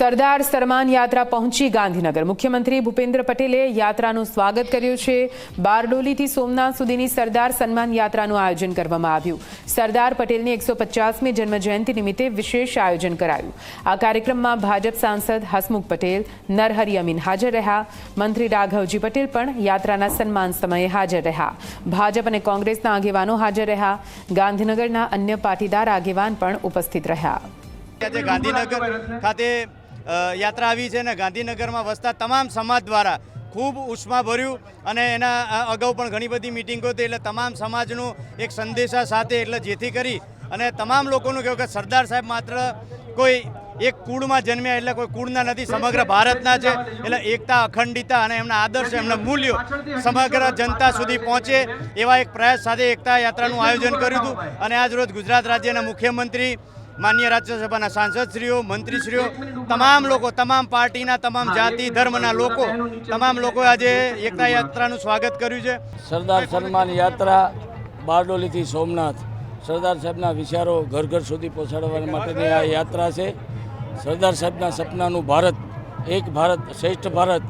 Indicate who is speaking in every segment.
Speaker 1: સરદાર સન્માન યાત્રા પહોંચી ગાંધીનગર। મુખ્યમંત્રી ભૂપેન્દ્ર પટેલે યાત્રાનું સ્વાગત કર્યું છે। બારડોલીથી સોમનાથ સુધીની સરદાર સન્માન યાત્રાનું આયોજન કરવામાં આવ્યું। સરદાર પટેલની 150મી જન્મજયંતિ નિમિત્તે વિશેષ આયોજન કરાયું। આ કાર્યક્રમમાં ભાજપ સાંસદ હસમુખ પટેલ, નરહરી અમીન હાજર રહ્યા। મંત્રી રાઘવજી પટેલ પણ યાત્રાના સન્માન સમયે હાજર રહ્યા। ભાજપ અને કોંગ્રેસના આગેવાનો હાજર રહ્યા। ગાંધીનગરના અન્ય પાટીદાર આગેવાન પણ ઉપસ્થિત રહ્યા।
Speaker 2: ગાંધીનગર ખાતે યાત્રા આવી છે ને ગાંધીનગરમાં વસતા તમામ સમાજ દ્વારા ખૂબ ઉષ્માભર્યું અને એના અગાઉ પણ ઘણી બધી મિટિંગો હતી, એટલે તમામ સમાજનું એક સંદેશા સાથે, એટલે જેથી કરી અને તમામ લોકોનું કહેવું કે સરદાર સાહેબ માત્ર કોઈ એક કુળમાં જન્મ્યા એટલે કોઈ કુળના નથી, સમગ્ર ભારતના છે। એટલે એકતા, અખંડિતતા અને એમના આદર્શ, એમના મૂલ્યો સમગ્ર જનતા સુધી પહોંચે એવા એક પ્રયાસ સાથે એકતા યાત્રાનું આયોજન કર્યું હતું। અને આજ રોજ ગુજરાત રાજ્યના મુખ્યમંત્રી, માન્ય રાજ્યસભાના સાંસદશ્રીઓ, મંત્રીશ્રીઓ, તમામ લોકો, તમામ પાર્ટીના, તમામ જાતિ ધર્મના લોકો, તમામ લોકોએ આજે એકતા યાત્રાનું સ્વાગત કર્યું છે।
Speaker 3: સરદાર સન્માન યાત્રા બારડોલીથી સોમનાથ, સરદાર સાહેબના વિચારો ઘર ઘર સુધી પહોંચાડવા માટેની આ યાત્રા છે। સરદાર સાહેબના સપનાનું ભારત, એક ભારત શ્રેષ્ઠ ભારત,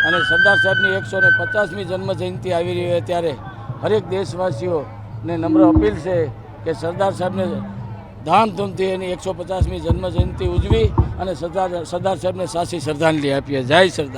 Speaker 3: અને સરદાર સાહેબની 150મી જન્મજયંતિ આવી રહી હોય ત્યારે હરેક દેશવાસીઓને નમ્ર અપીલ છે કે સરદાર સાહેબને ધામધૂમથી એની 150મી જન્મજયંતિ ઉજવી અને સરદાર સાહેબને સાચી શ્રદ્ધાંજલિ આપીએ। જય સરદાર।